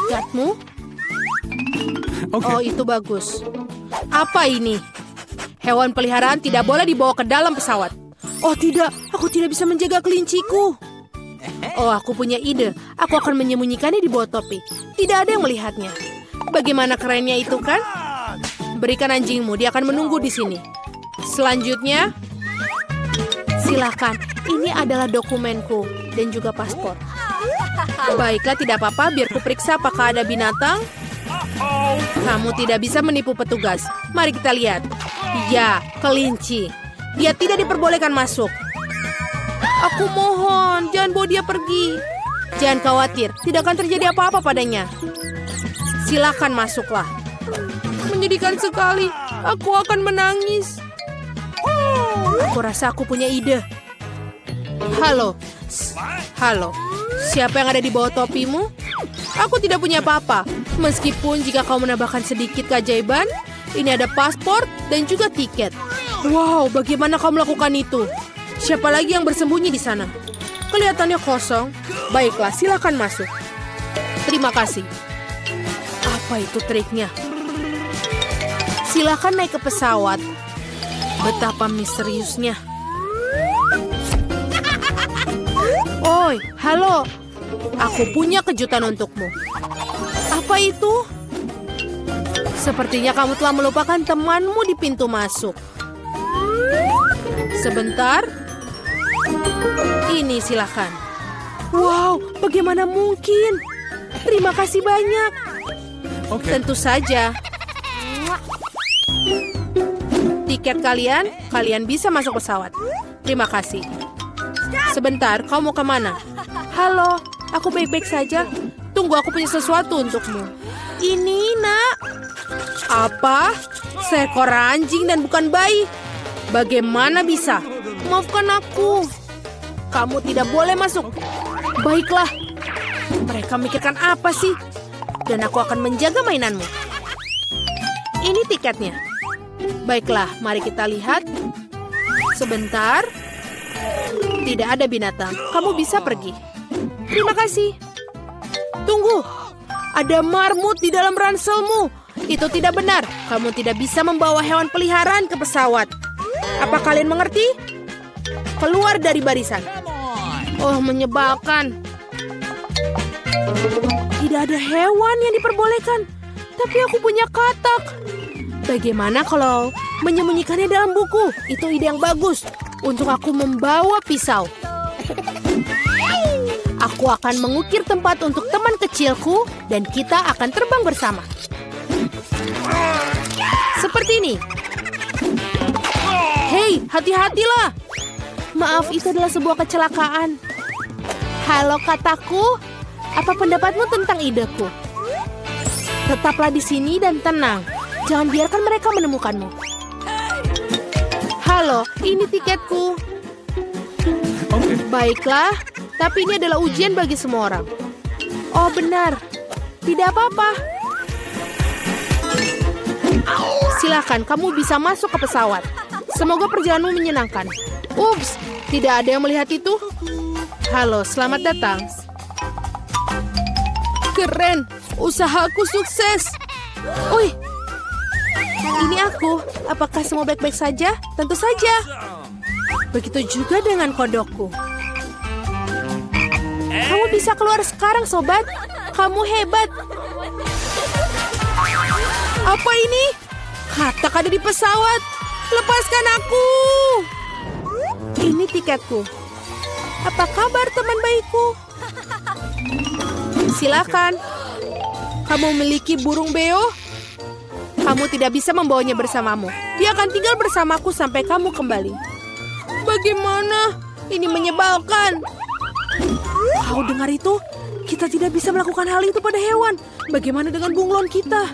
tiketmu? Okay. Oh, itu bagus. Apa ini? Hewan peliharaan tidak boleh dibawa ke dalam pesawat. Oh tidak, aku tidak bisa menjaga kelinciku. Oh, aku punya ide. Aku akan menyembunyikannya di bawah topi. Tidak ada yang melihatnya. Bagaimana kerennya itu kan? Berikan anjingmu, dia akan menunggu di sini. Selanjutnya, silakan. Ini adalah dokumenku dan juga paspor. Baiklah, tidak apa-apa. Biar kuperiksa apakah ada binatang. Kamu tidak bisa menipu petugas. Mari kita lihat. Ya, kelinci. Dia tidak diperbolehkan masuk. Aku mohon, jangan bawa dia pergi. Jangan khawatir, tidak akan terjadi apa-apa padanya. Silakan masuklah. Menyedihkan sekali. Aku akan menangis. Aku rasa aku punya ide. Halo. Halo. Siapa yang ada di bawah topimu? Aku tidak punya apa-apa. Meskipun jika kau menambahkan sedikit keajaiban, ini ada paspor dan juga tiket. Wow, bagaimana kau melakukan itu? Siapa lagi yang bersembunyi di sana? Kelihatannya kosong. Baiklah, silakan masuk. Terima kasih. Apa itu triknya? Silakan naik ke pesawat. Betapa misteriusnya. Oi, halo. Aku punya kejutan untukmu. Apa itu? Sepertinya kamu telah melupakan temanmu di pintu masuk. Sebentar. Ini silakan. Wow, bagaimana mungkin? Terima kasih banyak. Okay. Tentu saja. Tiket kalian bisa masuk pesawat. Terima kasih. Sebentar, kau mau kemana? Halo, aku baik-baik saja. Tunggu, aku punya sesuatu untukmu. Ini, nak. Apa? Seekor anjing dan bukan bayi? Bagaimana bisa? Maafkan aku. Kamu tidak boleh masuk. Baiklah. Mereka mikirkan apa sih? Dan aku akan menjaga mainanmu. Ini tiketnya. Baiklah, mari kita lihat. Sebentar. Tidak ada binatang. Kamu bisa pergi. Terima kasih. Tunggu. Ada marmut di dalam ranselmu. Itu tidak benar. Kamu tidak bisa membawa hewan peliharaan ke pesawat. Apa kalian mengerti? Keluar dari barisan. Oh, menyebalkan. Tidak ada hewan yang diperbolehkan. Tapi aku punya katak. Bagaimana kalau menyembunyikannya dalam buku? Itu ide yang bagus. Untuk aku membawa pisau. Aku akan mengukir tempat untuk teman kecilku dan kita akan terbang bersama. Seperti ini. Hei, hati-hatilah. Maaf, itu adalah sebuah kecelakaan. Halo kataku, apa pendapatmu tentang ideku? Tetaplah di sini dan tenang. Jangan biarkan mereka menemukanmu. Halo, ini tiketku. Okay. Baiklah, tapi ini adalah ujian bagi semua orang. Oh benar, tidak apa-apa. Silakan, kamu bisa masuk ke pesawat. Semoga perjalananmu menyenangkan. Ups, tidak ada yang melihat itu. Halo, selamat datang. Keren, usahaku sukses. Wih, ini aku. Apakah semua baik-baik saja? Tentu saja. Begitu juga dengan kodokku. Kamu bisa keluar sekarang, sobat. Kamu hebat. Apa ini? Katak ada di pesawat. Lepaskan aku. Ini tiketku. Apa kabar teman baikku? Silakan. Kamu memiliki burung beo? Kamu tidak bisa membawanya bersamamu. Dia akan tinggal bersamaku sampai kamu kembali. Bagaimana? Ini menyebalkan. Kau dengar itu? Kita tidak bisa melakukan hal itu pada hewan. Bagaimana dengan bunglon kita?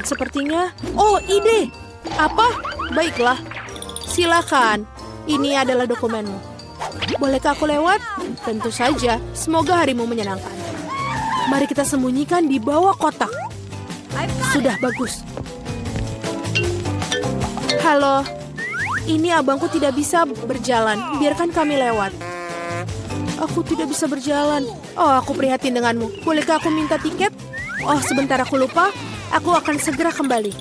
Sepertinya... Oh, ide. Apa? Baiklah. Silakan. Ini adalah dokumenmu. Bolehkah aku lewat? Tentu saja. Semoga harimu menyenangkan. Mari kita sembunyikan di bawah kotak. Sudah bagus. Halo. Ini abangku tidak bisa berjalan. Biarkan kami lewat. Aku tidak bisa berjalan. Oh, aku prihatin denganmu. Bolehkah aku minta tiket? Oh, sebentar aku lupa. Aku akan segera kembali.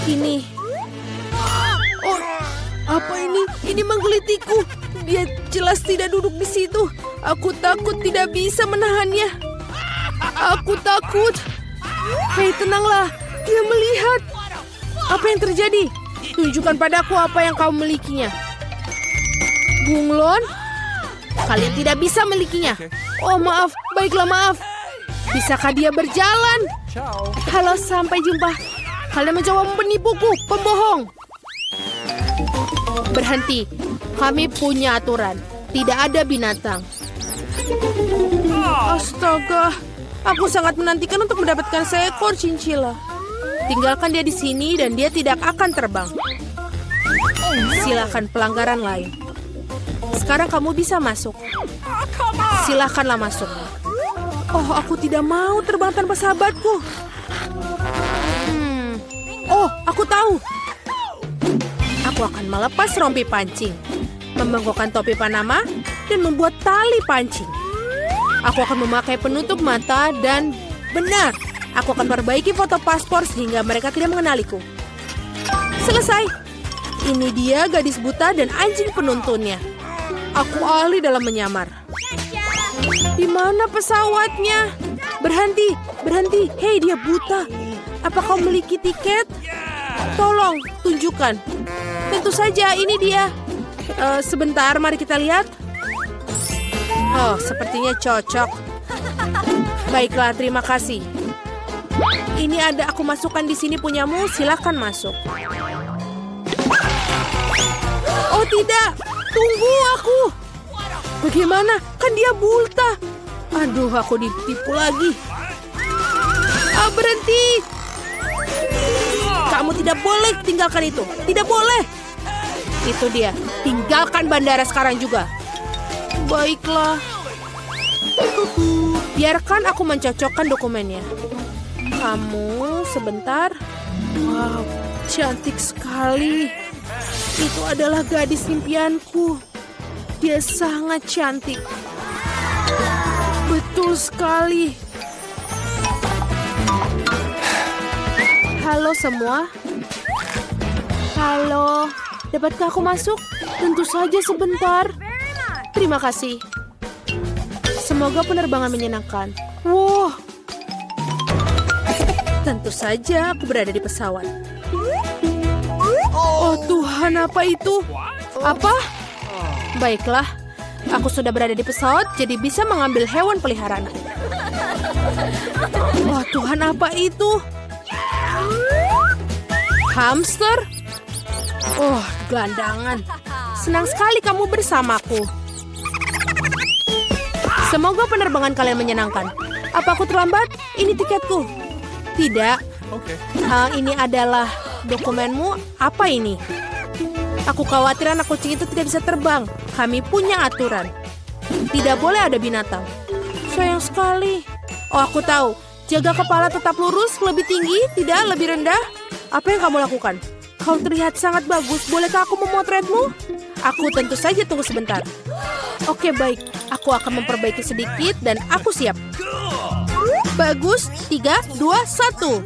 Ini. Oh, apa ini? Ini menggelitiku. Dia jelas tidak duduk di situ. Aku takut tidak bisa menahannya. Aku takut. Hei, tenanglah. Dia melihat. Apa yang terjadi? Tunjukkan padaku apa yang kau milikinya. Bunglon? Kalian tidak bisa milikinya. Oh, maaf. Baiklah, maaf. Bisakah dia berjalan? Ciao. Halo, sampai jumpa. Kalian mencoba menipuku, pembohong. Berhenti. Kami punya aturan. Tidak ada binatang. Astaga. Aku sangat menantikan untuk mendapatkan seekor chinchilla. Tinggalkan dia di sini dan dia tidak akan terbang. Silakan pelanggaran lain. Sekarang kamu bisa masuk. Silakanlah masuk. Oh, aku tidak mau terbang tanpa sahabatku. Oh, aku tahu. Aku akan melepas rompi pancing, membengkokkan topi Panama, dan membuat tali pancing. Aku akan memakai penutup mata dan benar, aku akan perbaiki foto paspor sehingga mereka tidak mengenaliku. Selesai. Ini dia gadis buta dan anjing penuntunnya. Aku ahli dalam menyamar. Di mana pesawatnya? Berhenti, berhenti. Hei, dia buta. Apa kau memiliki tiket? Tolong, tunjukkan. Tentu saja, ini dia. Sebentar, mari kita lihat. Oh, sepertinya cocok. Baiklah, terima kasih. Ini ada aku masukkan di sini punyamu, silakan masuk. Oh tidak, tunggu aku. Bagaimana? Kan dia buta. Aduh, aku ditipu lagi. Berhenti. Kamu tidak boleh tinggalkan itu. Tidak boleh. Itu dia. Tinggalkan bandara sekarang juga. Baiklah. Biarkan aku mencocokkan dokumennya. Kamu sebentar. Wow, cantik sekali. Itu adalah gadis impianku. Dia sangat cantik. Betul sekali. Halo semua. Halo. Dapatkah aku masuk? Tentu saja sebentar. Terima kasih. Semoga penerbangan menyenangkan. Wow. Tentu saja aku berada di pesawat. Oh Tuhan, apa itu? Apa? Baiklah, aku sudah berada di pesawat, jadi bisa mengambil hewan peliharaan. Oh Tuhan, apa itu? Hamster? Oh, gelandangan. Senang sekali kamu bersamaku. Semoga penerbangan kalian menyenangkan. Apa aku terlambat? Ini tiketku. Tidak. Oke. Ini adalah dokumenmu. Apa ini? Aku khawatir anak kucing itu tidak bisa terbang. Kami punya aturan. Tidak boleh ada binatang. Sayang sekali. Oh, aku tahu. Jaga kepala tetap lurus, lebih tinggi, tidak lebih rendah. Apa yang kamu lakukan? Kau terlihat sangat bagus. Bolehkah aku memotretmu? Aku tentu saja tunggu sebentar. Oke, baik. Aku akan memperbaiki sedikit dan aku siap. Bagus. 3, 2, 1.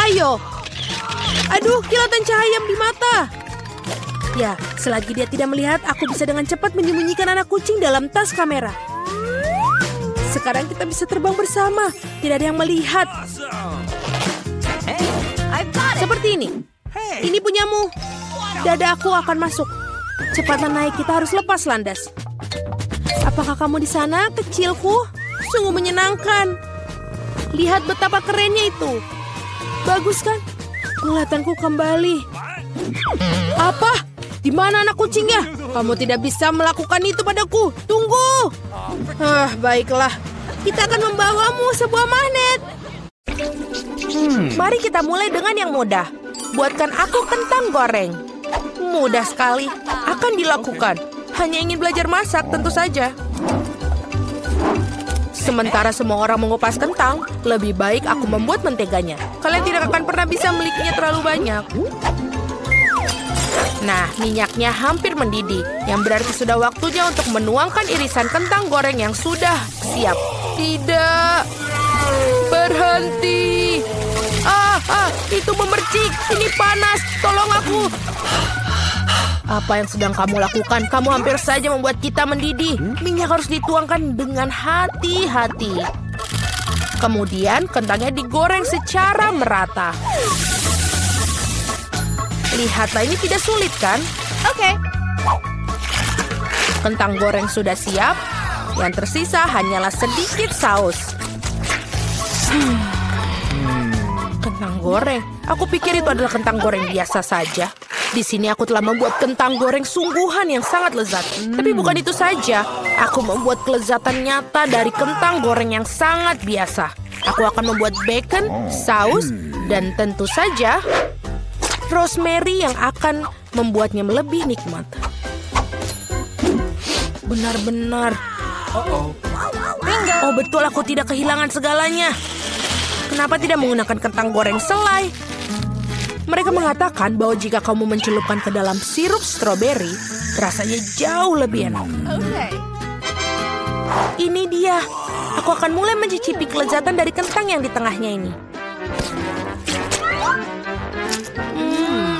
Ayo. Aduh, kilatan cahaya di mata. Ya, selagi dia tidak melihat, aku bisa dengan cepat menyembunyikan anak kucing dalam tas kamera. Sekarang kita bisa terbang bersama. Tidak ada yang melihat. Seperti ini. Ini punyamu. Dada aku akan masuk. Cepatlah naik, kita harus lepas landas. Apakah kamu di sana, kecilku? Sungguh menyenangkan. Lihat betapa kerennya itu. Bagus kan? Penglihatanku kembali. Apa? Di mana anak kucingnya? Kamu tidak bisa melakukan itu padaku. Tunggu. Baiklah. Kita akan membawamu sebuah magnet. Mari kita mulai dengan yang mudah. Buatkan aku kentang goreng. Mudah sekali. Akan dilakukan. Hanya ingin belajar masak, tentu saja. Sementara semua orang mengupas kentang, lebih baik aku membuat menteganya. Kalian tidak akan pernah bisa memilikinya terlalu banyak. Nah, minyaknya hampir mendidih, yang berarti sudah waktunya untuk menuangkan irisan kentang goreng yang sudah siap. Tidak, berhenti. Itu memercik, ini panas, tolong aku. Apa yang sedang kamu lakukan? Kamu hampir saja membuat kita mendidih. Minyak harus dituangkan dengan hati-hati. Kemudian kentangnya digoreng secara merata. Lihatlah, ini tidak sulit kan? Oke. Kentang goreng sudah siap. Yang tersisa hanyalah sedikit saus. Kentang goreng. Aku pikir itu adalah kentang goreng biasa saja. Di sini aku telah membuat kentang goreng sungguhan yang sangat lezat. Tapi bukan itu saja. Aku membuat kelezatan nyata dari kentang goreng yang sangat biasa. Aku akan membuat bacon, saus, dan tentu saja rosemary yang akan membuatnya lebih nikmat. Benar-benar. Oh betul, aku tidak kehilangan segalanya. Kenapa tidak menggunakan kentang goreng selai? Mereka mengatakan bahwa jika kamu mencelupkan ke dalam sirup stroberi, rasanya jauh lebih enak. Ini dia. Aku akan mulai mencicipi kelezatan dari kentang yang di tengahnya ini.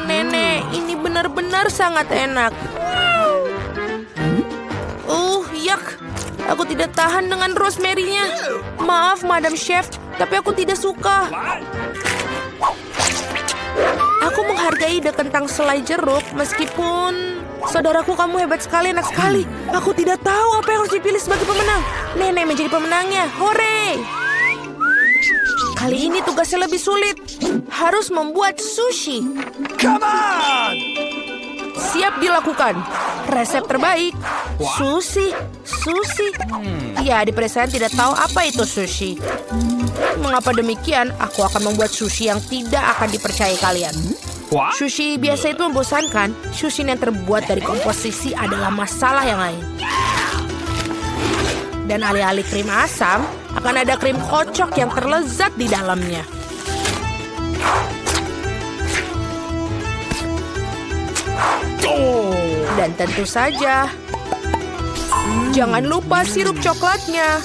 Nenek, ini benar-benar sangat enak. Yak. Aku tidak tahan dengan rosemary-nya. Maaf, Madam Chef, tapi aku tidak suka. Aku menghargai ide kentang selai jeruk, meskipun... Saudaraku, kamu hebat sekali, enak sekali. Aku tidak tahu apa yang harus dipilih sebagai pemenang. Nenek menjadi pemenangnya. Hore! Kali ini tugasnya lebih sulit. Harus membuat sushi. Come on! Siap dilakukan. Resep terbaik. Sushi. Ya, di pedesaan tidak tahu apa itu sushi. Mengapa demikian? Aku akan membuat sushi yang tidak akan dipercayai kalian. Sushi biasa itu membosankan. Sushi yang terbuat dari komposisi adalah masalah yang lain. Dan alih-alih krim asam, akan ada krim kocok yang terlezat di dalamnya. Dan tentu saja, jangan lupa sirup coklatnya.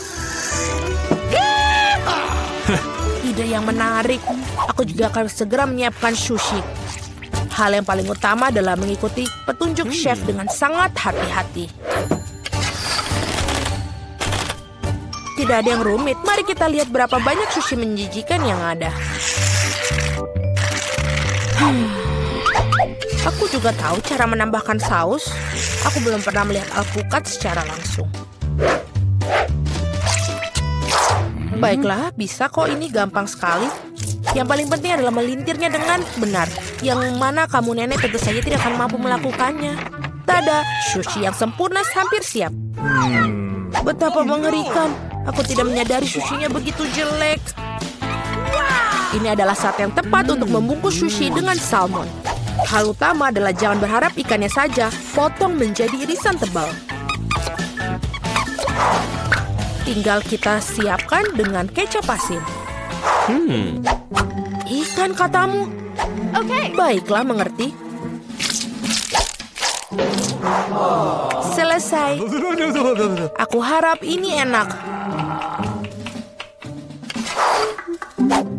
Ide yang menarik. Aku juga akan segera menyiapkan sushi. Hal yang paling utama adalah mengikuti petunjuk chef dengan sangat hati-hati. Tidak ada yang rumit. Mari kita lihat berapa banyak sushi menjijikan yang ada. Aku juga tahu cara menambahkan saus. Aku belum pernah melihat alpukat secara langsung. Baiklah, bisa kok, ini gampang sekali. Yang paling penting adalah melintirnya dengan benar. Yang mana kamu nenek tentu saja tidak akan mampu melakukannya. Tada, sushi yang sempurna hampir siap. Betapa mengerikan. Aku tidak menyadari sushinya begitu jelek. Ini adalah saat yang tepat untuk membungkus sushi dengan salmon. Hal utama adalah jangan berharap ikannya saja. Potong menjadi irisan tebal. Tinggal kita siapkan dengan kecap asin. Ikan katamu? Oke. Baiklah, mengerti. Selesai. Aku harap ini enak.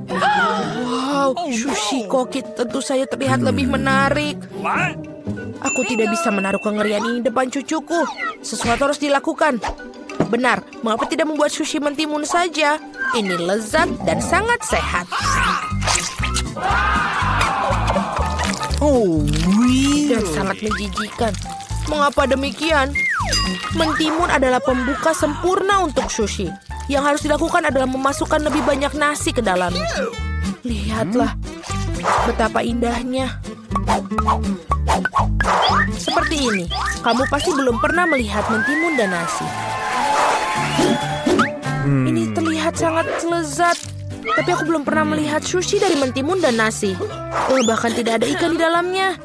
Wow, sushi koki tentu saja terlihat lebih menarik. Aku tidak bisa menaruh kengerian ini depan cucuku. Sesuatu harus dilakukan. Benar, mengapa tidak membuat sushi mentimun saja? Ini lezat dan sangat sehat. Dan sangat menjijikan. Mengapa demikian? Mentimun adalah pembuka sempurna untuk sushi. Yang harus dilakukan adalah memasukkan lebih banyak nasi ke dalamnya. Lihatlah, betapa indahnya. Seperti ini, kamu pasti belum pernah melihat mentimun dan nasi. Ini terlihat sangat lezat. Tapi aku belum pernah melihat sushi dari mentimun dan nasi. Bahkan tidak ada ikan di dalamnya.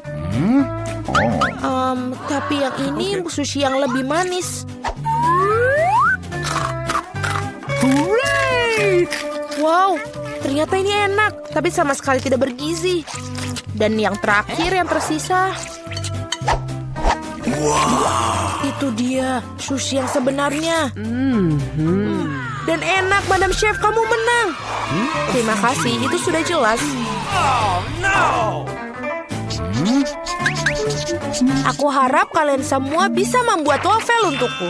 Tapi yang ini sushi yang lebih manis. Wow, ternyata ini enak. Tapi sama sekali tidak bergizi. Dan yang terakhir yang tersisa. Itu dia, sushi yang sebenarnya. Dan enak, Madam Chef, kamu menang. Terima kasih, itu sudah jelas. Oh, no! Aku harap kalian semua bisa membuat wafel untukku.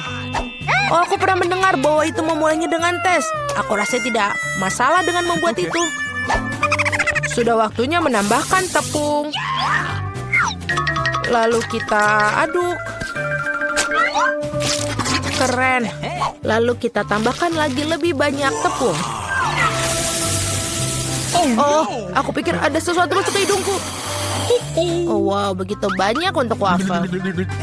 Oh, aku pernah mendengar bahwa itu memulainya dengan tes. Aku rasa tidak masalah dengan membuat itu. Sudah waktunya menambahkan tepung. Lalu kita aduk. Keren. Lalu kita tambahkan lagi lebih banyak tepung. Oh, aku pikir ada sesuatu masuk ke hidungku. Oh, wow, begitu banyak untuk wafel.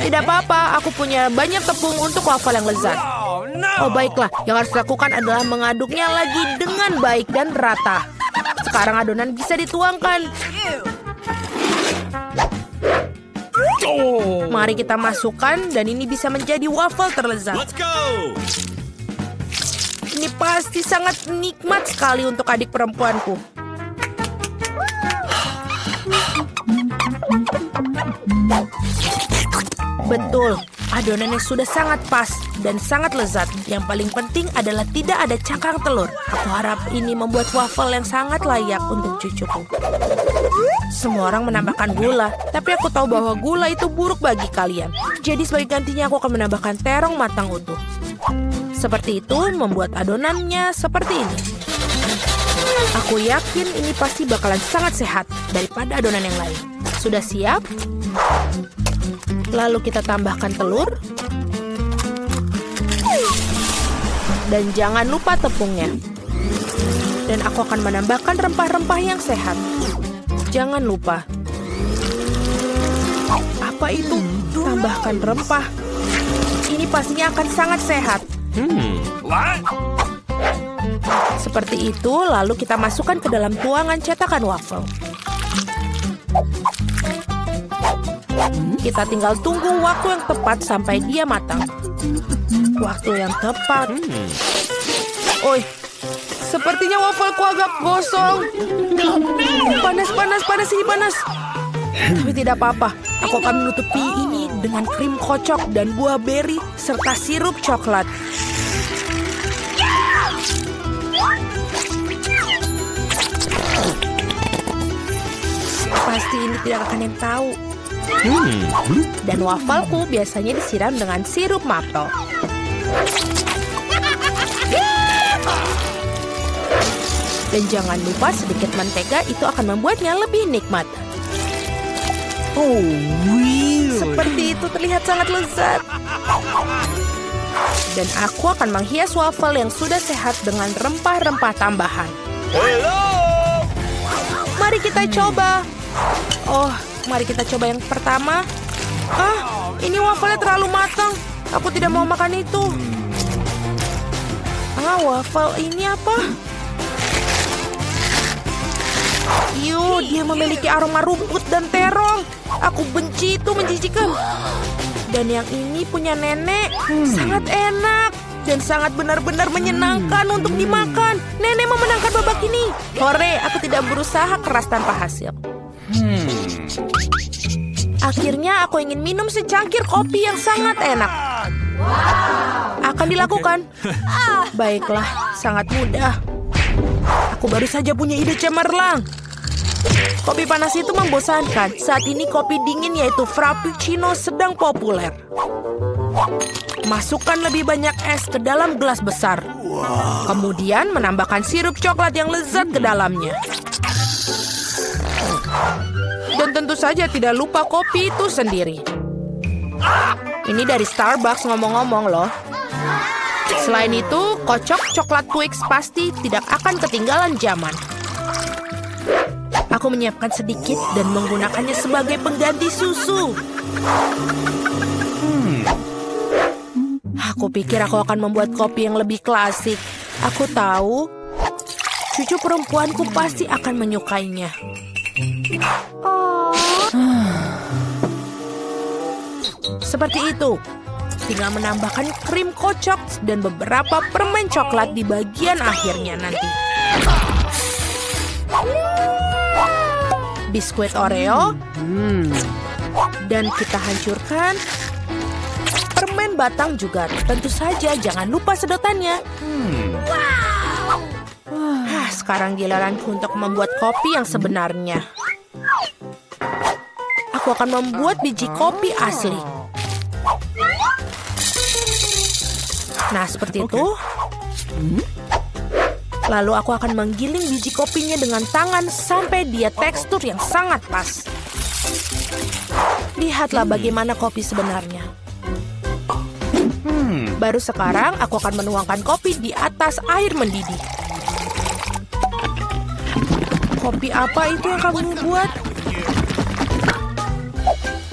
Tidak apa-apa, aku punya banyak tepung untuk wafel yang lezat. Oh, no! Oh, baiklah. Yang harus dilakukan adalah mengaduknya lagi dengan baik dan rata. Sekarang adonan bisa dituangkan. Mari kita masukkan dan ini bisa menjadi wafel terlezat. Let's go! Ini pasti sangat nikmat sekali untuk adik perempuanku. Betul, adonannya sudah sangat pas dan sangat lezat. Yang paling penting adalah tidak ada cakang telur. Aku harap ini membuat wafel yang sangat layak untuk cucuku. Semua orang menambahkan gula, tapi aku tahu bahwa gula itu buruk bagi kalian. Jadi sebagai gantinya aku akan menambahkan terong matang utuh. Seperti itu membuat adonannya seperti ini. Aku yakin ini pasti bakalan sangat sehat daripada adonan yang lain. Sudah siap? Lalu kita tambahkan telur. Dan jangan lupa tepungnya. Dan aku akan menambahkan rempah-rempah yang sehat. Jangan lupa. Apa itu? Tambahkan rempah. Ini pastinya akan sangat sehat. What? Seperti itu, lalu kita masukkan ke dalam tuangan cetakan wafel. Kita tinggal tunggu waktu yang tepat sampai dia matang. Waktu yang tepat. Oi, sepertinya wafelku agak gosong. Panas, ini panas. Tapi tidak apa-apa. Aku akan menutupi ini dengan krim kocok dan buah beri serta sirup coklat. Pasti ini tidak akan yang tahu. Dan wafelku biasanya disiram dengan sirup maple. Dan jangan lupa sedikit mentega, itu akan membuatnya lebih nikmat. Oh, really? Seperti itu terlihat sangat lezat. Dan aku akan menghias wafel yang sudah sehat dengan rempah-rempah tambahan. Hello! Mari kita coba. Oh, mari kita coba yang pertama. Ini wafelnya terlalu matang. Aku tidak mau makan itu. Wafel ini apa? Dia memiliki aroma rumput dan terong. Aku benci itu, menjijikan. Dan yang ini punya nenek. Sangat enak. Dan sangat benar-benar menyenangkan untuk dimakan. Nenek memenangkan babak ini. Hore, aku tidak berusaha keras tanpa hasil. Akhirnya aku ingin minum secangkir kopi yang sangat enak. Akan dilakukan. Baiklah, sangat mudah. Aku baru saja punya ide cemerlang. Kopi panas itu membosankan. Saat ini kopi dingin yaitu Frappuccino sedang populer. Masukkan lebih banyak es ke dalam gelas besar. Kemudian menambahkan sirup coklat yang lezat ke dalamnya. Dan tentu saja tidak lupa kopi itu sendiri. Ini dari Starbucks ngomong-ngomong loh. Selain itu, kocok coklat Twix pasti tidak akan ketinggalan zaman. Aku menyiapkan sedikit dan menggunakannya sebagai pengganti susu. Aku pikir aku akan membuat kopi yang lebih klasik. Aku tahu, cucu perempuanku pasti akan menyukainya. Seperti itu. Tinggal menambahkan krim kocok dan beberapa permen coklat di bagian akhirnya nanti. Biskuit Oreo. Dan kita hancurkan. dan batang juga. Tentu saja jangan lupa sedotannya. Sekarang giliranku untuk membuat kopi yang sebenarnya. Aku akan membuat biji kopi asli. Nah, seperti itu. Lalu aku akan menggiling biji kopinya dengan tangan sampai dia tekstur yang sangat pas. Lihatlah bagaimana kopi sebenarnya. Baru sekarang aku akan menuangkan kopi di atas air mendidih. Kopi apa itu yang kamu buat?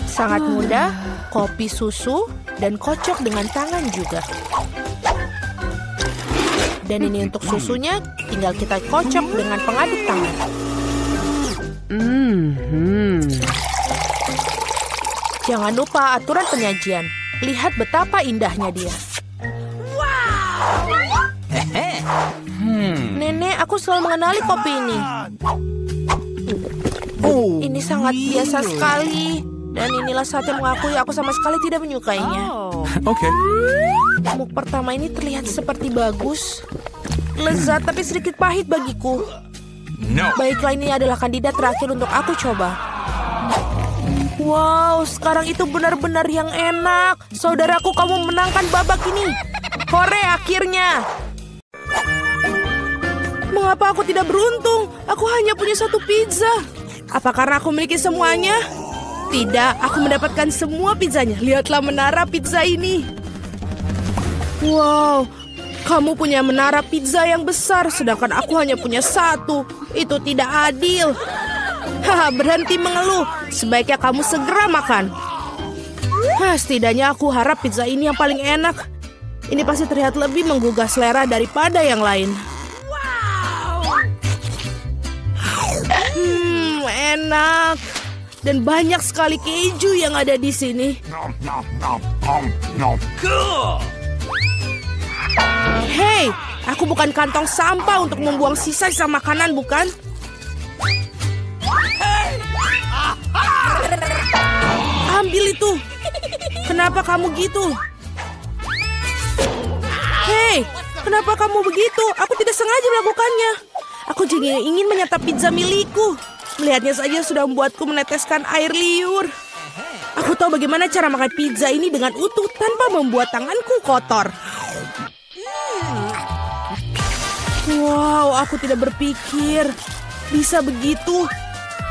Sangat mudah, kopi susu dan kocok dengan tangan juga. Dan ini untuk susunya, tinggal kita kocok dengan pengaduk tangan. Jangan lupa aturan penyajian. Lihat betapa indahnya dia. Nenek, aku selalu mengenali kopi ini. Ini sangat biasa sekali. Dan inilah saatnya mengakui aku sama sekali tidak menyukainya. Okay. Muk pertama ini terlihat seperti bagus. Lezat tapi sedikit pahit bagiku. No. Baiklah, ini adalah kandidat terakhir untuk aku coba. Wow, sekarang itu benar-benar yang enak. Saudaraku, kamu menangkan babak ini. Hore, akhirnya. Mengapa aku tidak beruntung? Aku hanya punya satu pizza. Apa karena aku memiliki semuanya? Tidak, aku mendapatkan semua pizzanya. Lihatlah menara pizza ini. Wow, kamu punya menara pizza yang besar, sedangkan aku hanya punya satu. Itu tidak adil. Haha, berhenti mengeluh. Sebaiknya kamu segera makan. Setidaknya aku harap pizza ini yang paling enak. Ini pasti terlihat lebih menggugah selera daripada yang lain. Enak. Dan banyak sekali keju yang ada di sini. Hei, aku bukan kantong sampah untuk membuang sisa-sisa makanan, bukan? Ambil itu. Kenapa kamu gitu? Hei, kenapa kamu begitu? Aku tidak sengaja melakukannya. Aku juga ingin menyantap pizza milikku. Melihatnya saja sudah membuatku meneteskan air liur. Aku tahu bagaimana cara makan pizza ini dengan utuh tanpa membuat tanganku kotor. Wow, aku tidak berpikir bisa begitu.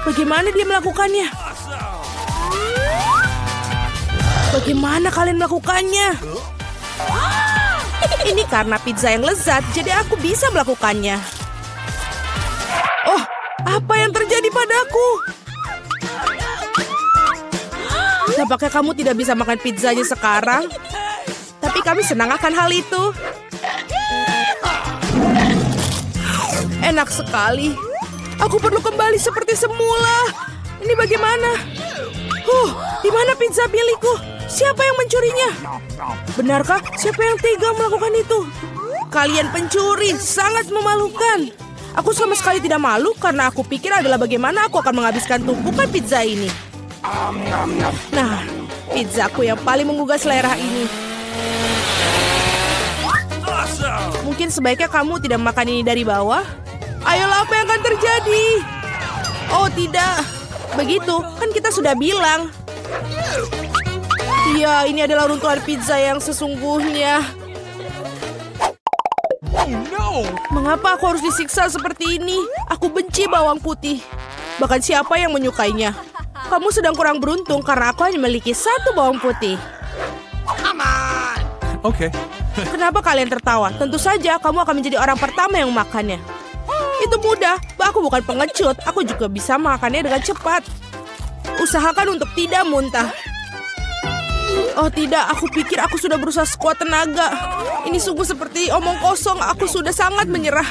Bagaimana dia melakukannya? Bagaimana kalian melakukannya? Ini karena pizza yang lezat, jadi aku bisa melakukannya. Oh, apa yang terjadi padaku? Nampaknya kamu tidak bisa makan pizzanya sekarang. Tapi kami senang akan hal itu. Enak sekali. Aku perlu kembali seperti semula. Ini bagaimana? Di mana pizza milikku? Siapa yang mencurinya? Benarkah? Siapa yang tega melakukan itu? Kalian pencuri, sangat memalukan. Aku sama sekali tidak malu karena aku pikir adalah bagaimana aku akan menghabiskan tumpukan pizza ini. Nah, pizzaku yang paling menggugah selera ini. Mungkin sebaiknya kamu tidak makan ini dari bawah. Ayolah, apa yang akan terjadi? Oh tidak, begitu kan kita sudah bilang. Iya, ini adalah runtuhan pizza yang sesungguhnya. Mengapa aku harus disiksa seperti ini? Aku benci bawang putih. Bahkan siapa yang menyukainya? Kamu sedang kurang beruntung karena aku hanya memiliki satu bawang putih. Okay. Kenapa kalian tertawa? Tentu saja kamu akan menjadi orang pertama yang memakannya. Itu mudah. Aku bukan pengecut. Aku juga bisa makannya dengan cepat. Usahakan untuk tidak muntah. Oh tidak, aku pikir aku sudah berusaha sekuat tenaga. Ini sungguh seperti omong kosong. Aku sudah sangat menyerah.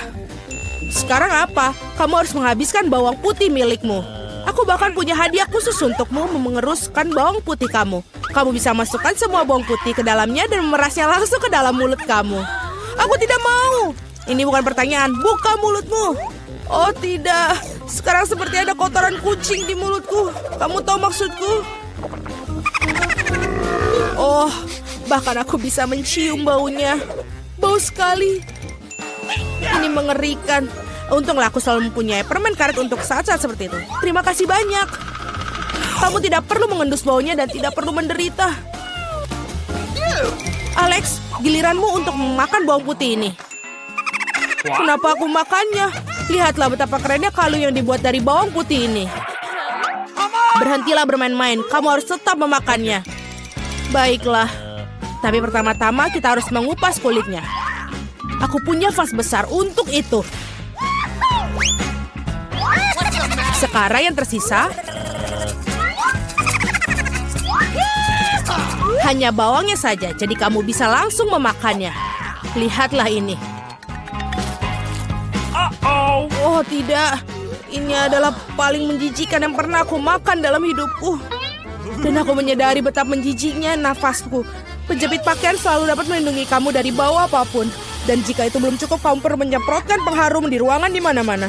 Sekarang apa? Kamu harus menghabiskan bawang putih milikmu. Aku bahkan punya hadiah khusus untukmu mengeruskan bawang putih kamu. Kamu bisa masukkan semua bawang putih ke dalamnya dan memerasnya langsung ke dalam mulut kamu. Aku tidak mau. Ini bukan pertanyaan, buka mulutmu. Oh tidak, sekarang seperti ada kotoran kucing di mulutku. Kamu tahu maksudku? Oh, Bahkan aku bisa mencium baunya. Bau sekali. Ini mengerikan. Untunglah aku selalu mempunyai permen karet untuk saat-saat seperti itu. Terima kasih banyak. Kamu tidak perlu mengendus baunya dan tidak perlu menderita. Alex, giliranmu untuk memakan bawang putih ini. Kenapa aku makannya? Lihatlah betapa kerennya kalung yang dibuat dari bawang putih ini. Berhentilah bermain-main, kamu harus tetap memakannya. Baiklah, tapi pertama-tama kita harus mengupas kulitnya. Aku punya vas besar untuk itu. Sekarang yang tersisa hanya bawangnya saja, jadi kamu bisa langsung memakannya. Lihatlah ini. Oh tidak, ini adalah paling menjijikan yang pernah aku makan dalam hidupku. Dan aku menyadari betapa menjijiknya nafasku. Penjepit pakaian selalu dapat melindungi kamu dari bau apapun. Dan jika itu belum cukup, kamu perlu menyemprotkan pengharum di ruangan di mana-mana.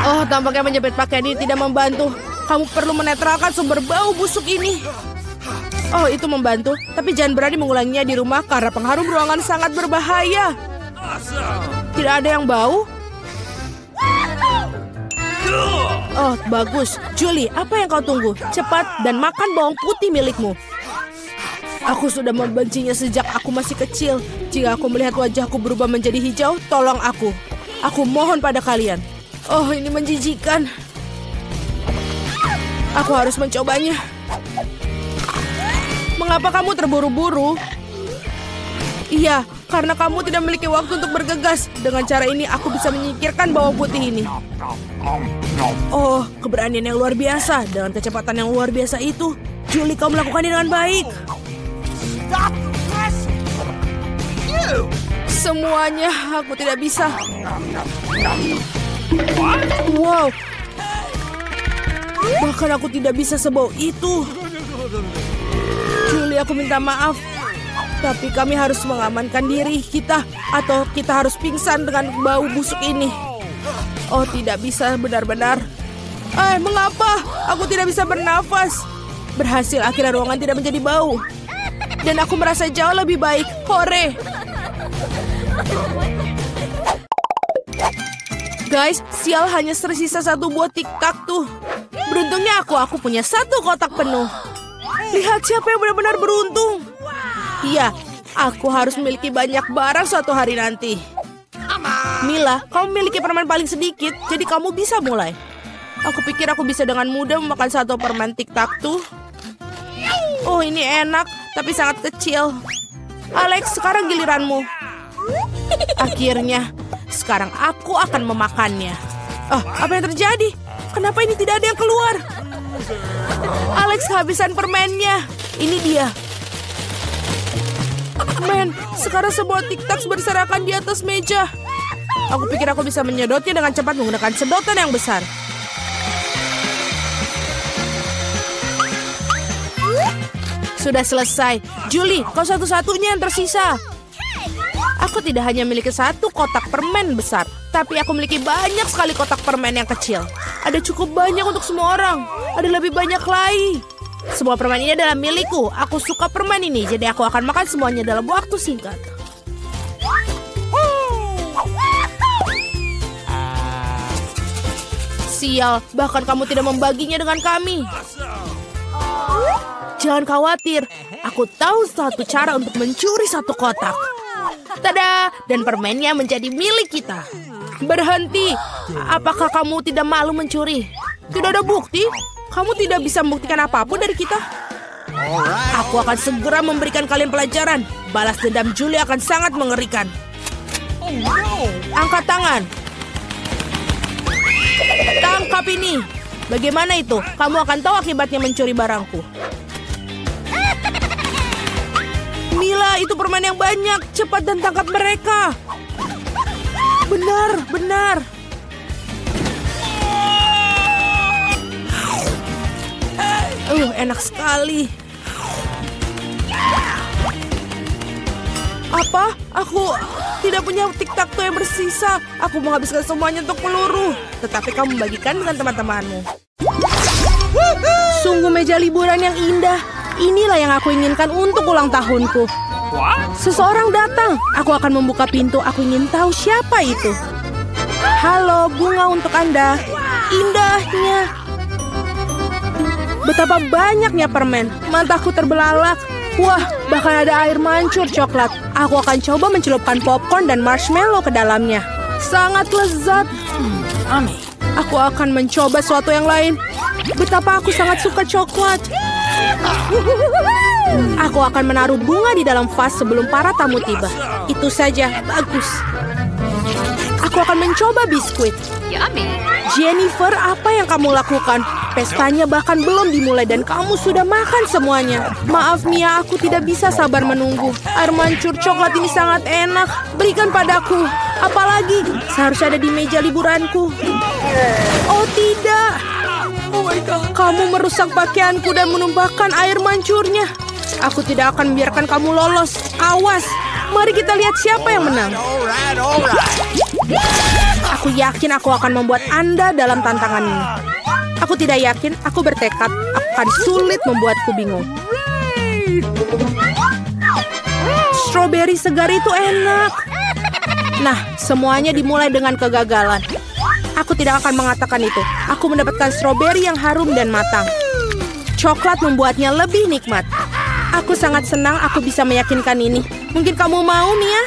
Oh, tampaknya menjepit pakaian ini tidak membantu. Kamu perlu menetralkan sumber bau busuk ini. Oh, itu membantu. Tapi jangan berani mengulanginya di rumah karena pengharum ruangan sangat berbahaya. Tidak ada yang bau? Oh, bagus. Julie, apa yang kau tunggu? Cepat dan makan bawang putih milikmu. Aku sudah membencinya sejak aku masih kecil. Jika aku melihat wajahku berubah menjadi hijau, tolong aku. Aku mohon pada kalian. Oh, ini menjijikan. Aku harus mencobanya. Mengapa kamu terburu-buru? Iya, karena kamu tidak memiliki waktu untuk bergegas. Dengan cara ini, aku bisa menyingkirkan bawang putih ini. Oh, keberanian yang luar biasa. Dengan kecepatan yang luar biasa itu, Julie, kau melakukannya dengan baik. Semuanya, aku tidak bisa. Wow. Bahkan aku tidak bisa sebau itu. Julie, aku minta maaf. Tapi kami harus mengamankan diri kita. Atau kita harus pingsan dengan bau busuk ini. Oh, tidak bisa benar-benar. Mengapa? Aku tidak bisa bernafas. Berhasil, akhirnya ruangan tidak menjadi bau. Dan aku merasa jauh lebih baik. Hore! Guys, sial, hanya tersisa satu buah tiktak tuh. Beruntungnya aku punya satu kotak penuh. Lihat siapa yang benar-benar beruntung. Iya, aku harus memiliki banyak barang suatu hari nanti. Mila, kamu memiliki permen paling sedikit, jadi kamu bisa mulai. Aku pikir aku bisa dengan mudah memakan satu permen tiktak tuh. Oh, ini enak, tapi sangat kecil. Alex, sekarang giliranmu. Akhirnya, sekarang aku akan memakannya. Apa yang terjadi? Kenapa ini tidak ada yang keluar? Alex kehabisan permennya. Ini dia. Men, sekarang sebuah tiktak berserakan di atas meja. Aku pikir aku bisa menyedotnya dengan cepat menggunakan sedotan yang besar. Sudah selesai. Julie, kau satu-satunya yang tersisa. Aku tidak hanya memiliki satu kotak permen besar, tapi aku memiliki banyak sekali kotak permen yang kecil. Ada cukup banyak untuk semua orang. Ada lebih banyak lagi. Semua permen ini adalah milikku. Aku suka permen ini, jadi aku akan makan semuanya dalam waktu singkat. Sial, bahkan kamu tidak membaginya dengan kami. Jangan khawatir, aku tahu satu cara untuk mencuri satu kotak. Tada! Dan permennya menjadi milik kita. Berhenti! Apakah kamu tidak malu mencuri? Tidak ada bukti. Kamu tidak bisa membuktikan apapun dari kita. Aku akan segera memberikan kalian pelajaran. Balas dendam Julie akan sangat mengerikan. Angkat tangan. Tangkap ini. Bagaimana itu? Kamu akan tahu akibatnya mencuri barangku. Mila, itu permen yang banyak. Cepat dan tangkap mereka. Benar, benar. Enak sekali. Apa? Aku tidak punya tiktak yang bersisa. Aku menghabiskan semuanya untuk peluru. Tetapi kamu bagikan dengan teman-temanmu. Sungguh meja liburan yang indah. Inilah yang aku inginkan untuk ulang tahunku. Seseorang datang. Aku akan membuka pintu. Aku ingin tahu siapa itu. Halo, bunga untuk Anda. Indahnya. Betapa banyaknya permen. Mataku terbelalak. Wah, bahkan ada air mancur coklat. Aku akan coba mencelupkan popcorn dan marshmallow ke dalamnya. Sangat lezat. Aku akan mencoba sesuatu yang lain. Betapa aku sangat suka coklat. Aku akan menaruh bunga di dalam vas sebelum para tamu tiba. Itu saja, bagus. Aku akan mencoba biskuit. Jennifer, apa yang kamu lakukan? Pestanya bahkan belum dimulai dan kamu sudah makan semuanya. Maaf Mia, aku tidak bisa sabar menunggu. Air mancur coklat ini sangat enak. Berikan padaku. Apalagi, seharusnya ada di meja liburanku. Oh tidak. Kamu merusak pakaianku dan menumpahkan air mancurnya. Aku tidak akan membiarkan kamu lolos. Awas. Mari kita lihat siapa yang menang. Aku yakin aku akan membuat Anda dalam tantangan ini. Aku tidak yakin, aku bertekad akan sulit membuatku bingung. Stroberi segar itu enak. Nah, semuanya dimulai dengan kegagalan. Aku tidak akan mengatakan itu. Aku mendapatkan stroberi yang harum dan matang. Coklat membuatnya lebih nikmat. Aku sangat senang aku bisa meyakinkan ini. Mungkin kamu mau, Mia?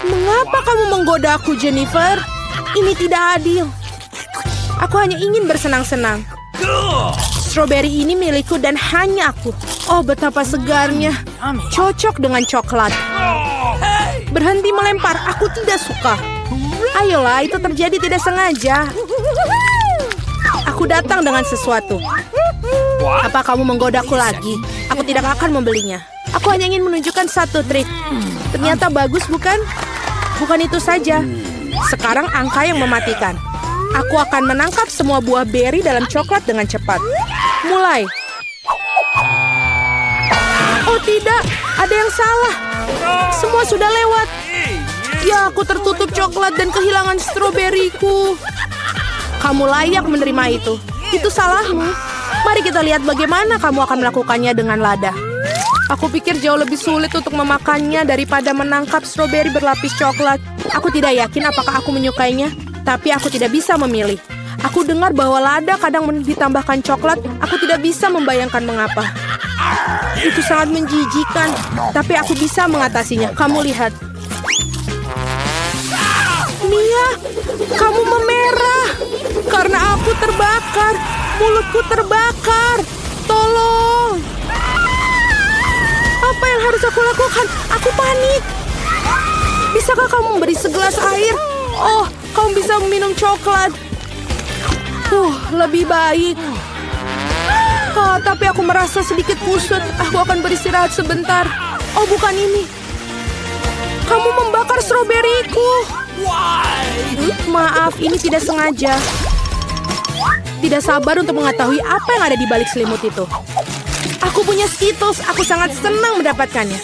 Mengapa kamu menggoda aku, Jennifer? Ini tidak adil. Aku hanya ingin bersenang-senang. Stroberi ini milikku dan hanya aku. Oh, betapa segarnya. Cocok dengan coklat. Berhenti melempar, aku tidak suka. Ayolah, itu terjadi tidak sengaja. Aku datang dengan sesuatu. Apa kamu menggodaku lagi? Aku tidak akan membelinya. Aku hanya ingin menunjukkan satu trik. Ternyata bagus, bukan? Bukan itu saja. Sekarang angka yang mematikan. Aku akan menangkap semua buah beri dalam coklat dengan cepat. Mulai. Oh tidak, ada yang salah. Semua sudah lewat. Ya, aku tertutup coklat dan kehilangan stroberiku. Kamu layak menerima itu. Itu salahmu. Mari kita lihat bagaimana kamu akan melakukannya dengan lada. Aku pikir jauh lebih sulit untuk memakannya daripada menangkap stroberi berlapis coklat. Aku tidak yakin apakah aku menyukainya, tapi aku tidak bisa memilih. Aku dengar bahwa lada kadang ditambahkan coklat. Aku tidak bisa membayangkan mengapa. Itu sangat menjijikan, tapi aku bisa mengatasinya. Kamu lihat. Mia, kamu memerah. Karena aku terbakar. Mulutku terbakar. Tolong. Apa yang harus aku lakukan? Aku panik. Bisakah kamu memberi segelas air? Oh, kamu bisa minum coklat. Lebih baik. Tapi aku merasa sedikit kusut. Aku akan beristirahat sebentar. Oh, bukan ini. Kamu membakar stroberiku. Maaf, ini tidak sengaja. Tidak sabar untuk mengetahui apa yang ada di balik selimut itu. Aku punya Skittles. Aku sangat senang mendapatkannya.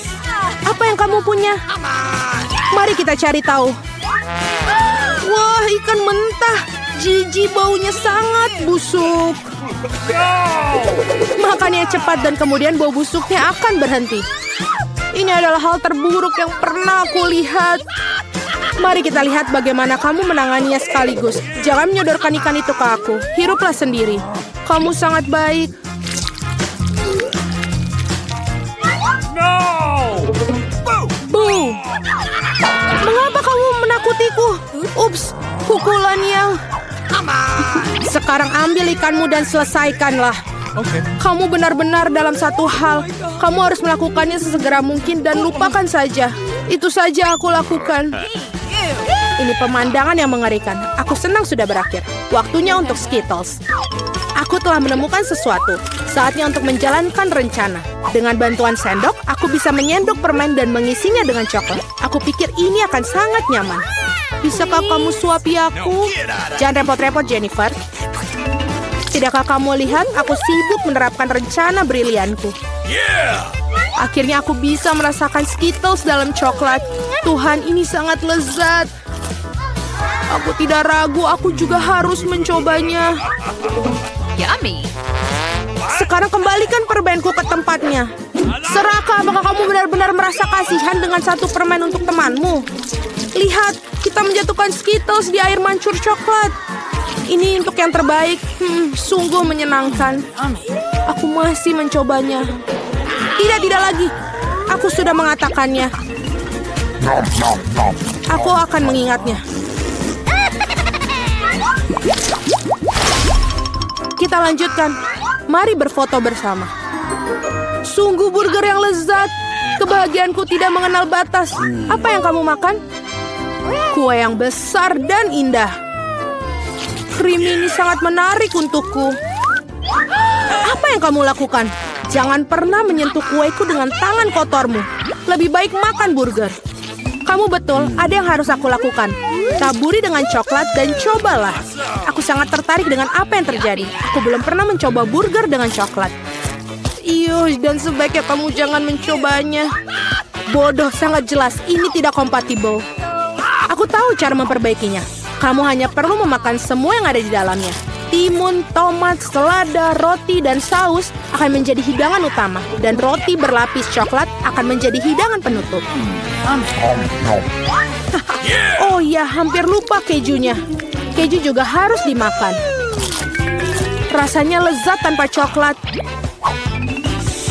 Apa yang kamu punya? Mari kita cari tahu. Wah, ikan mentah. Jijik, baunya sangat busuk. Makannya cepat dan kemudian bau busuknya akan berhenti. Ini adalah hal terburuk yang pernah aku lihat. Mari kita lihat bagaimana kamu menanganinya sekaligus. Jangan menyodorkan ikan itu ke aku. Hiruplah sendiri. Kamu sangat baik. Boo! Mengapa kamu menakutiku? Ups, pukulan yang... Sekarang ambil ikanmu dan selesaikanlah. Kamu benar-benar dalam satu hal. Kamu harus melakukannya sesegera mungkin dan lupakan saja. Itu saja aku lakukan. Ini pemandangan yang mengerikan. Aku senang sudah berakhir. Waktunya untuk Skittles. Aku telah menemukan sesuatu. Saatnya untuk menjalankan rencana. Dengan bantuan sendok, aku bisa menyendok permen dan mengisinya dengan coklat. Aku pikir ini akan sangat nyaman. Bisakah kamu suapi aku? Jangan repot-repot, Jennifer. Tidakkah kamu lihat aku sibuk menerapkan rencana brilianku? Akhirnya aku bisa merasakan Skittles dalam coklat. Tuhan, ini sangat lezat. Aku tidak ragu, aku juga harus mencobanya. Yummy. Sekarang kembalikan permenku ke tempatnya. Seraka, apakah kamu benar-benar merasa kasihan dengan satu permen untuk temanmu? Lihat, kita menjatuhkan Skittles di air mancur coklat. Ini untuk yang terbaik. Sungguh menyenangkan. Aku masih mencobanya. Tidak lagi. Aku sudah mengatakannya. Aku akan mengingatnya. Kita lanjutkan. Mari berfoto bersama. Sungguh burger yang lezat. Kebahagiaanku tidak mengenal batas. Apa yang kamu makan? Kue yang besar dan indah. Krim ini sangat menarik untukku. Apa yang kamu lakukan? Jangan pernah menyentuh kueku dengan tangan kotormu. Lebih baik makan burger. Kamu betul, ada yang harus aku lakukan. Taburi dengan coklat dan cobalah. Aku sangat tertarik dengan apa yang terjadi. Aku belum pernah mencoba burger dengan coklat. Dan sebaiknya kamu jangan mencobanya. Bodoh, sangat jelas. Ini tidak kompatibel. Aku tahu cara memperbaikinya. Kamu hanya perlu memakan semua yang ada di dalamnya. Timun, tomat, selada, roti, dan saus akan menjadi hidangan utama. Dan roti berlapis coklat akan menjadi hidangan penutup. Oh ya, hampir lupa kejunya. Keju juga harus dimakan. Rasanya lezat tanpa coklat.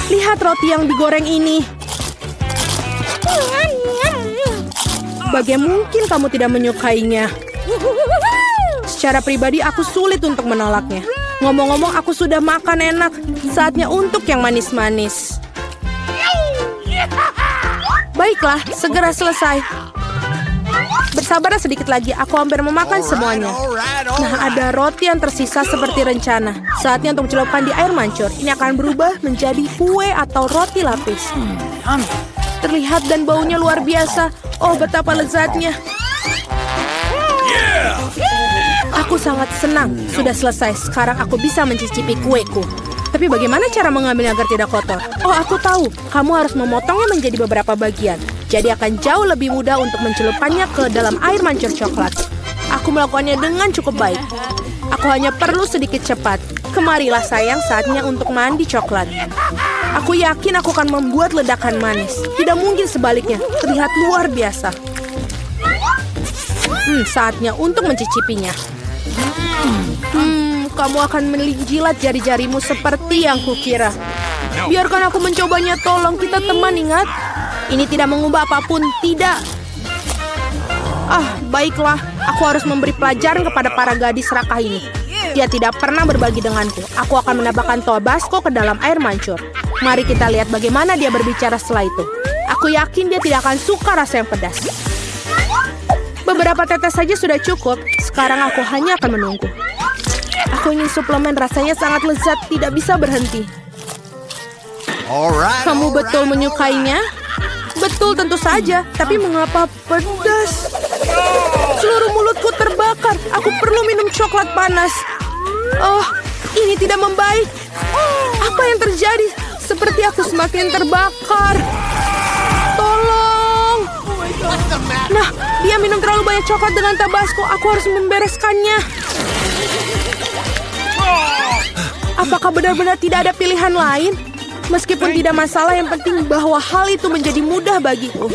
Lihat roti yang digoreng ini. Bagaimana mungkin kamu tidak menyukainya? Secara pribadi aku sulit untuk menolaknya. Ngomong-ngomong, aku sudah makan enak. Saatnya untuk yang manis-manis. Baiklah, segera selesai. Bersabarlah sedikit lagi, aku hampir memakan semuanya. Nah, ada roti yang tersisa seperti rencana. Saatnya untuk celupkan di air mancur. Ini akan berubah menjadi kue atau roti lapis. Terlihat dan baunya luar biasa. Oh, betapa lezatnya. Aku sangat senang. Sudah selesai. Sekarang aku bisa mencicipi kueku. Tapi bagaimana cara mengambilnya agar tidak kotor? Oh, aku tahu. Kamu harus memotongnya menjadi beberapa bagian. Jadi akan jauh lebih mudah untuk mencelupkannya ke dalam air mancur coklat. Aku melakukannya dengan cukup baik. Aku hanya perlu sedikit cepat. Kemarilah sayang, saatnya untuk mandi coklat. Aku yakin aku akan membuat ledakan manis. Tidak mungkin sebaliknya. Terlihat luar biasa. Saatnya untuk mencicipinya. Kamu akan menjilat jari-jarimu seperti yang kukira. Biarkan aku mencobanya, tolong. Kita teman, ingat? Ini tidak mengubah apapun, tidak. Baiklah. Aku harus memberi pelajaran kepada para gadis serakah ini. Dia tidak pernah berbagi denganku. Aku akan menambahkan Tabasco ke dalam air mancur. Mari kita lihat bagaimana dia berbicara setelah itu. Aku yakin dia tidak akan suka rasa yang pedas. Beberapa tetes saja sudah cukup. Sekarang aku hanya akan menunggu. Aku ingin suplemen, rasanya sangat lezat, tidak bisa berhenti. Kamu betul menyukainya? Betul, tentu saja. Tapi mengapa pedas? Seluruh mulutku terbakar. Aku perlu minum coklat panas. Oh, ini tidak membaik. Apa yang terjadi? Seperti aku semakin terbakar. Tolong. Nah, dia minum terlalu banyak coklat dengan Tabasco. Aku harus membereskannya. Apakah benar-benar tidak ada pilihan lain? Meskipun tidak masalah, yang penting bahwa hal itu menjadi mudah bagiku.